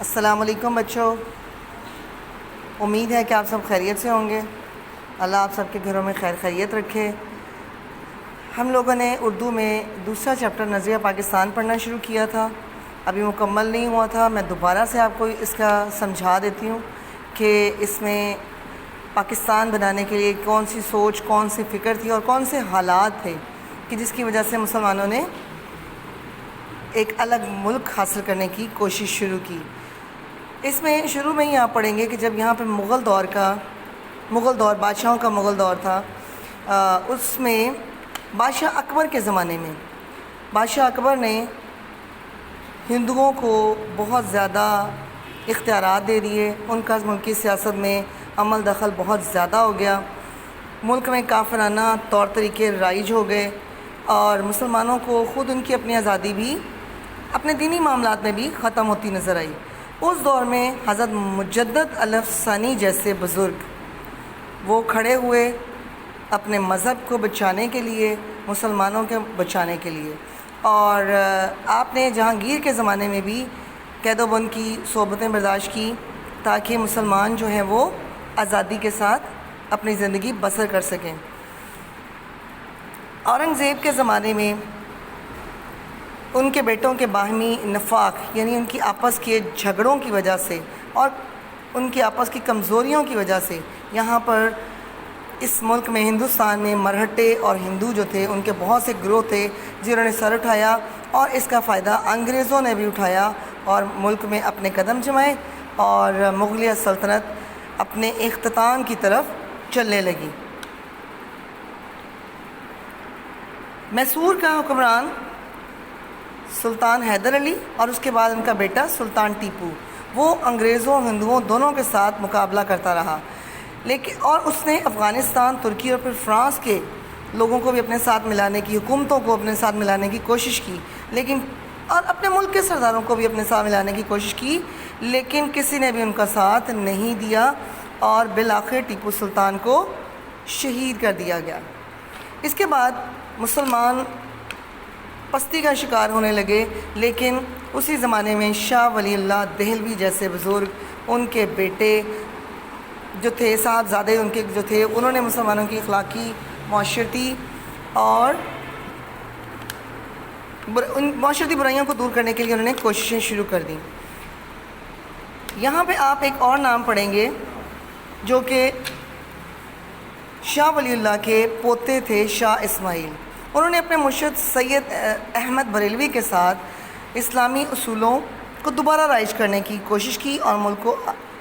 السلام علیکم بچوں، امید ہے کہ آپ سب خیریت سے ہوں گے۔ اللہ آپ سب کے گھروں میں خیر خیریت رکھے۔ ہم لوگوں نے اردو میں دوسرا چیپٹر نظریہ پاکستان پڑھنا شروع کیا تھا، ابھی مکمل نہیں ہوا تھا۔ میں دوبارہ سے آپ کو اس کا سمجھا دیتی ہوں کہ اس میں پاکستان بنانے کے لیے کون سی سوچ، کون سی فکر تھی اور کون سے حالات تھے کہ جس کی وجہ سے مسلمانوں نے ایک الگ ملک حاصل کرنے کی کوشش شروع کی۔ اس میں شروع میں ہی آپ پڑھیں گے کہ جب یہاں پہ مغل دور بادشاہوں کا مغل دور تھا، اس میں بادشاہ اکبر کے زمانے میں بادشاہ اکبر نے ہندوؤں کو بہت زیادہ اختیارات دے دیے۔ ان کا ملکی سیاست میں عمل دخل بہت زیادہ ہو گیا، ملک میں کافرانہ طور طریقے رائج ہو گئے اور مسلمانوں کو خود ان کی اپنی آزادی بھی اپنے دینی معاملات میں بھی ختم ہوتی نظر آئی۔ اس دور میں حضرت مجدد الفسانی جیسے بزرگ وہ کھڑے ہوئے اپنے مذہب کو بچانے کے لیے، مسلمانوں کے بچانے کے لیے۔ اور آپ نے جہانگیر کے زمانے میں بھی قید و بند کی صحبتیں برداشت کی تاکہ مسلمان جو ہیں وہ آزادی کے ساتھ اپنی زندگی بسر کر سکیں۔ اورنگزیب کے زمانے میں ان کے بیٹوں کے باہمی نفاق، یعنی ان کی آپس کے جھگڑوں کی وجہ سے اور ان کی آپس کی کمزوریوں کی وجہ سے یہاں پر اس ملک میں ہندوستان میں مرہٹے اور ہندو جو تھے ان کے بہت سے گروہ تھے جنہوں نے سر اٹھایا، اور اس کا فائدہ انگریزوں نے بھی اٹھایا اور ملک میں اپنے قدم جمائے اور مغلیہ سلطنت اپنے اختتام کی طرف چلنے لگی۔ میسور کا حکمران سلطان حیدر علی اور اس کے بعد ان کا بیٹا سلطان ٹیپو، وہ انگریزوں اور ہندوؤں دونوں کے ساتھ مقابلہ کرتا رہا، اور اس نے افغانستان، ترکی اور پھر فرانس کے لوگوں کو بھی اپنے ساتھ ملانے کی، حکومتوں کو اپنے ساتھ ملانے کی کوشش کی، اور اپنے ملک کے سرداروں کو بھی اپنے ساتھ ملانے کی کوشش کی، لیکن کسی نے بھی ان کا ساتھ نہیں دیا اور بالآخر ٹیپو سلطان کو شہید کر دیا گیا۔ اس کے بعد مسلمان پستی کا شکار ہونے لگے، لیکن اسی زمانے میں شاہ ولی اللہ دہلوی جیسے بزرگ، ان کے بیٹے جو تھے، صاحبزادے ان کے جو تھے، انہوں نے مسلمانوں کی اخلاقی، معاشرتی اور معاشرتی برائیوں کو دور کرنے کے لیے انہوں نے کوششیں شروع کر دیں۔ یہاں پہ آپ ایک اور نام پڑھیں گے جو کہ شاہ ولی اللہ کے پوتے تھے، شاہ اسماعیل۔ انہوں نے اپنے مرشد سید احمد بریلوی کے ساتھ اسلامی اصولوں کو دوبارہ رائج کرنے کی کوشش کی اور ملک کو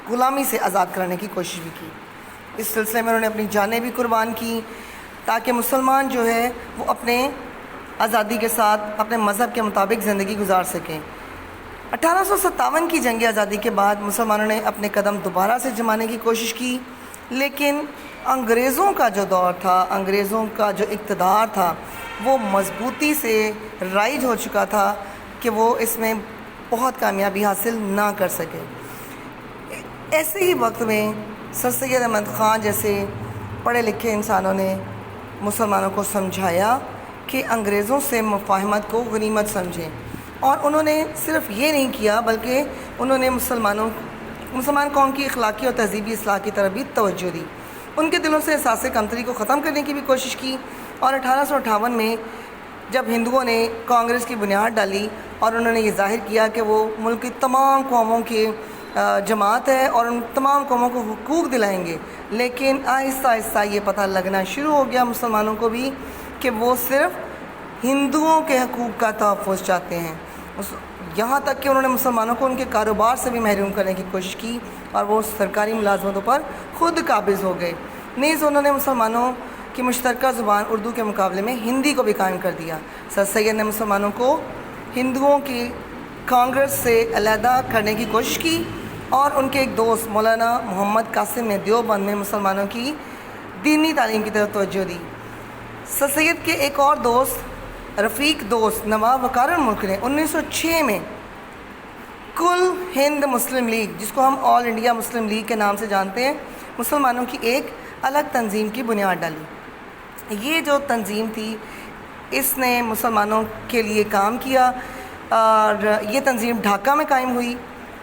غلامی سے آزاد کرانے کی کوشش بھی کی۔ اس سلسلے میں انہوں نے اپنی جانیں بھی قربان کی تاکہ مسلمان جو ہے وہ اپنے آزادی کے ساتھ اپنے مذہب کے مطابق زندگی گزار سکیں۔ 1857 کی جنگ آزادی کے بعد مسلمانوں نے اپنے قدم دوبارہ سے جمانے کی کوشش کی، لیکن انگریزوں کا جو دور تھا، انگریزوں کا جو اقتدار تھا، وہ مضبوطی سے رائج ہو چکا تھا کہ وہ اس میں بہت کامیابی حاصل نہ کر سکے۔ ایسے ہی وقت میں سر سید احمد خان جیسے پڑھے لکھے انسانوں نے مسلمانوں کو سمجھایا کہ انگریزوں سے مفاہمت کو غنیمت سمجھیں، اور انہوں نے صرف یہ نہیں کیا بلکہ انہوں نے مسلمان قوم کی اخلاقی اور تہذیبی اصلاح کی طرف بھی توجہ دی، ان کے دلوں سے احساس کمتری کو ختم کرنے کی بھی کوشش کی۔ اور 1858 میں جب ہندوؤں نے کانگریس کی بنیاد ڈالی اور انہوں نے یہ ظاہر کیا کہ وہ ملک کی تمام قوموں کی جماعت ہے اور ان تمام قوموں کو حقوق دلائیں گے، لیکن آہستہ آہستہ یہ پتہ لگنا شروع ہو گیا مسلمانوں کو بھی کہ وہ صرف ہندوؤں کے حقوق کا تحفظ چاہتے ہیں، یہاں تک کہ انہوں نے مسلمانوں کو ان کے کاروبار سے بھی محروم کرنے کی کوشش کی اور وہ سرکاری ملازمتوں پر خود قابض ہو گئے۔ نیز انہوں نے مسلمانوں کی مشترکہ زبان اردو کے مقابلے میں ہندی کو بھی قائم کر دیا۔ سر سید نے مسلمانوں کو ہندوؤں کی کانگریس سے علیحدہ کرنے کی کوشش کی اور ان کے ایک دوست مولانا محمد قاسم نے دیوبند میں مسلمانوں کی دینی تعلیم کی طرف توجہ دی۔ سر سید کے ایک اور دوست، رفیق دوست نواب وقار الملک نے 1906 میں کل ہند مسلم لیگ، جس کو ہم آل انڈیا مسلم لیگ کے نام سے جانتے ہیں، مسلمانوں کی ایک الگ تنظیم کی بنیاد ڈالی۔ یہ جو تنظیم تھی اس نے مسلمانوں کے لیے کام کیا اور یہ تنظیم ڈھاکہ میں قائم ہوئی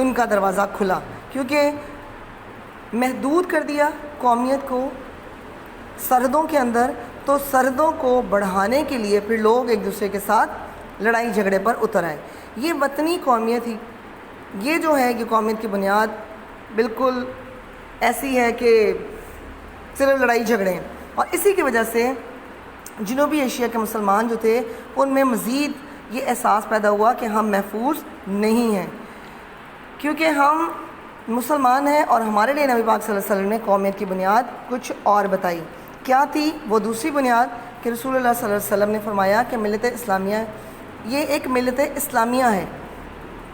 ان کا دروازہ کھلا، کیونکہ محدود کر دیا قومیت کو سرحدوں کے اندر، تو سرحدوں کو بڑھانے کے لیے پھر لوگ ایک دوسرے کے ساتھ لڑائی جھگڑے پر اتر آئے۔ یہ وطنی قومیت ہی، یہ جو ہے کہ قومیت کی بنیاد بالکل ایسی ہے کہ صرف لڑائی جھگڑے ہیں، اور اسی کی وجہ سے جنوبی ایشیا کے مسلمان جو تھے ان میں مزید یہ احساس پیدا ہوا کہ ہم محفوظ نہیں ہیں، کیونکہ ہم مسلمان ہیں اور ہمارے لیے نبی پاک صلی اللہ علیہ وسلم نے قومیت کی بنیاد کچھ اور بتائی۔ کیا تھی وہ دوسری بنیاد؟ کہ رسول اللہ صلی اللہ علیہ وسلم نے فرمایا کہ ملت اسلامیہ یہ ایک ملت اسلامیہ ہے۔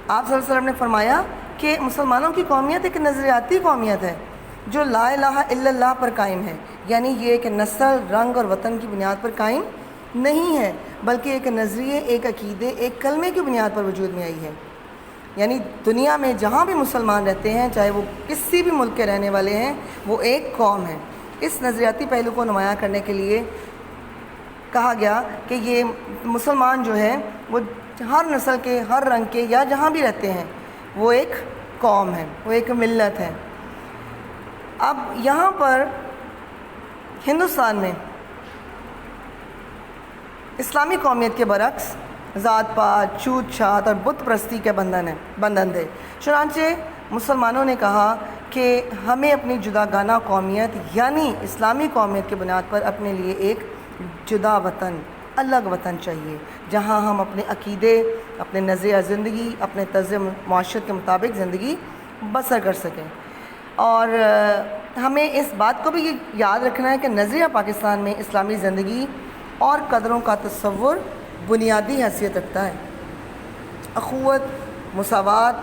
آپ صلی اللہ علیہ وسلم نے فرمایا کہ مسلمانوں کی قومیت ایک نظریاتی قومیت ہے جو لا الہ الا اللہ پر قائم ہے، یعنی یہ ایک نسل، رنگ اور وطن کی بنیاد پر قائم نہیں ہے، بلکہ ایک نظریے، ایک عقیدے، ایک کلمے کی بنیاد پر وجود میں آئی ہے۔ یعنی دنیا میں جہاں بھی مسلمان رہتے ہیں، چاہے وہ کسی بھی ملک کے رہنے والے ہیں، وہ ایک قوم ہے۔ اس نظریاتی پہلو کو نمایاں کرنے کے لیے کہا گیا کہ یہ مسلمان جو ہے وہ ہر نسل کے، ہر رنگ کے، یا جہاں بھی رہتے ہیں وہ ایک قوم ہے، وہ ایک ملت ہے۔ اب یہاں پر ہندوستان میں اسلامی قومیت کے برعکس ذات پات، چھوت چھات اور بت پرستی کے بندھن تھے۔ چنانچہ مسلمانوں نے کہا کہ ہمیں اپنی جداگانہ قومیت یعنی اسلامی قومیت کی بنیاد پر اپنے لیے ایک جدا وطن، الگ وطن چاہیے، جہاں ہم اپنے عقیدے، اپنے نظریہ زندگی، اپنے طرز معاشرت کے مطابق زندگی بسر کر سکیں۔ اور ہمیں اس بات کو بھی یاد رکھنا ہے کہ نظریہ پاکستان میں اسلامی زندگی اور قدروں کا تصور بنیادی حیثیت رکھتا ہے۔ اخوت، مساوات،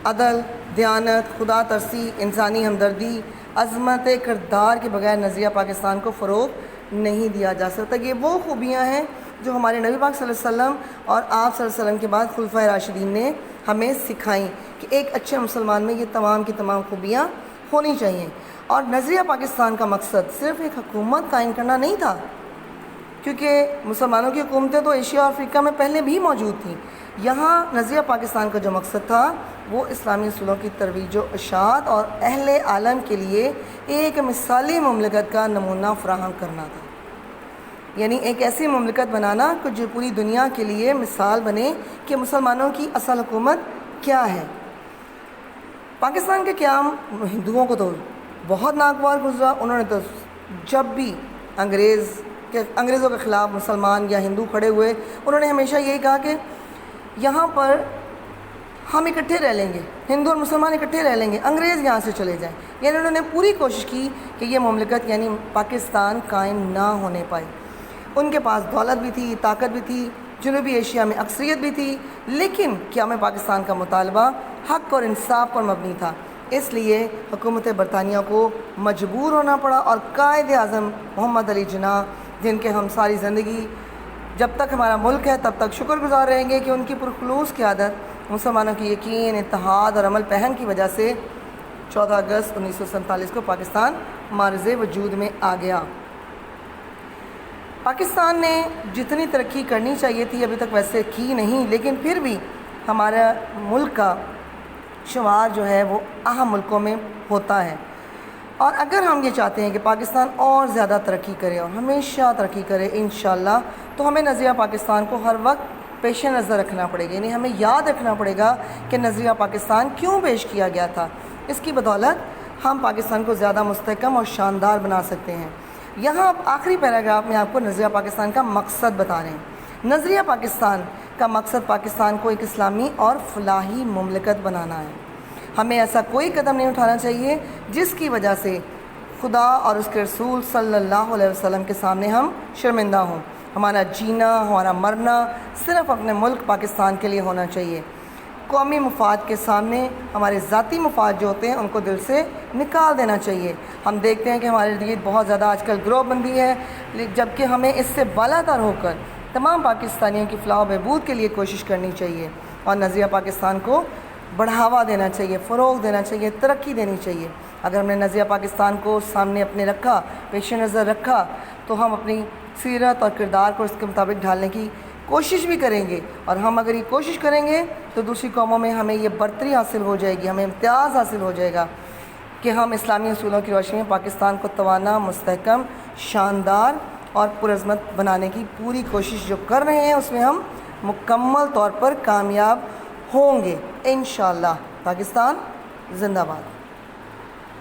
عدل، دیانت، خدا ترسی، انسانی ہمدردی، عظمت کردار کے بغیر نظریہ پاکستان کو فروغ نہیں دیا جا سکتا۔ یہ وہ خوبیاں ہیں جو ہمارے نبی پاک صلی اللہ علیہ وسلم اور آپ صلی اللہ علیہ وسلم کے بعد خلفائے راشدین نے ہمیں سکھائیں کہ ایک اچھے مسلمان میں یہ تمام کی تمام خوبیاں ہونی چاہیے۔ اور نظریہ پاکستان کا مقصد صرف ایک حکومت قائم کرنا نہیں تھا، کیونکہ مسلمانوں کی حکومتیں تو ایشیا اور افریقہ میں پہلے بھی موجود تھیں۔ یہاں نظریہ پاکستان کا جو مقصد تھا وہ اسلامی اصولوں کی ترویج و اشاعت اور اہل عالم کے لیے ایک مثالی مملکت کا نمونہ فراہم کرنا تھا، یعنی ایک ایسی مملکت بنانا کہ جو پوری دنیا کے لیے مثال بنے کہ مسلمانوں کی اصل حکومت کیا ہے۔ پاکستان کے قیام ہندوؤں کو تو بہت ناگوار گزرا۔ انہوں نے تو جب بھی انگریزوں کے خلاف مسلمان یا ہندو کھڑے ہوئے، انہوں نے ہمیشہ یہی کہا کہ یہاں پر ہم اکٹھے رہ لیں گے، ہندو اور مسلمان اکٹھے رہ لیں گے، انگریز یہاں سے چلے جائیں۔ یعنی انہوں نے پوری کوشش کی کہ یہ مملکت یعنی پاکستان قائم نہ ہونے پائے۔ ان کے پاس دولت بھی تھی، طاقت بھی تھی، جنوبی ایشیا میں اکثریت بھی تھی، لیکن قیام پاکستان کا مطالبہ حق اور انصاف پر مبنی تھا۔ اس لیے حکومت برطانیہ کو مجبور ہونا پڑا، اور قائد اعظم محمد علی جناح، جن کے ہم ساری زندگی جب تک ہمارا ملک ہے تب تک شکر گزار رہیں گے کہ ان کی پرخلوص قیادت، مسلمانوں کی یقین، اتحاد اور عمل پہن کی وجہ سے 14 اگست 1947 کو پاکستان معرض وجود میں آ گیا۔ پاکستان نے جتنی ترقی کرنی چاہیے تھی ابھی تک ویسے کی نہیں، لیکن پھر بھی ہمارا ملک کا شمار جو ہے وہ اہم ملکوں میں ہوتا ہے۔ اور اگر ہم یہ چاہتے ہیں کہ پاکستان اور زیادہ ترقی کرے اور ہمیشہ ترقی کرے انشاءاللہ، تو ہمیں نظریہ پاکستان کو ہر وقت پیش نظر رکھنا پڑے گا، یعنی ہمیں یاد رکھنا پڑے گا کہ نظریہ پاکستان کیوں پیش کیا گیا تھا۔ اس کی بدولت ہم پاکستان کو زیادہ مستحکم اور شاندار بنا سکتے ہیں۔ یہاں آخری پیراگراف میں آپ کو نظریہ پاکستان کا مقصد بتا رہے ہیں۔ نظریہ پاکستان کا مقصد پاکستان کو ایک اسلامی اور فلاحی مملکت بنانا ہے۔ ہمیں ایسا کوئی قدم نہیں اٹھانا چاہیے جس کی وجہ سے خدا اور اس کے رسول صلی اللہ علیہ وسلم کے سامنے ہم شرمندہ ہوں۔ ہمارا جینا، ہمارا مرنا صرف اپنے ملک پاکستان کے لیے ہونا چاہیے۔ قومی مفاد کے سامنے ہمارے ذاتی مفاد جو ہوتے ہیں ان کو دل سے نکال دینا چاہیے۔ ہم دیکھتے ہیں کہ ہمارے ارد گرد بہت زیادہ آج کل گروہ بندی ہے، جبکہ ہمیں اس سے بالاتر ہو کر تمام پاکستانیوں کی فلاح و بہبود کے لیے کوشش کرنی چاہیے، اور نظریہ پاکستان کو بڑھاوا دینا چاہیے، فروغ دینا چاہیے، ترقی دینی چاہیے۔ اگر ہم نے نظریہ پاکستان کو سامنے اپنے رکھا، پیش نظر رکھا، تو ہم اپنی سیرت اور کردار کو اس کے مطابق ڈھالنے کی کوشش بھی کریں گے، اور ہم اگر یہ کوشش کریں گے تو دوسری قوموں میں ہمیں یہ برتری حاصل ہو جائے گی، ہمیں امتیاز حاصل ہو جائے گا کہ ہم اسلامی اصولوں کی روشنی میں پاکستان کو توانا، مستحکم، شاندار اور پرعظمت بنانے کی پوری کوشش جو کر رہے ہیں اس میں ہم مکمل طور پر کامیاب ہوں گے انشاءاللہ۔ پاکستان زندہ باد۔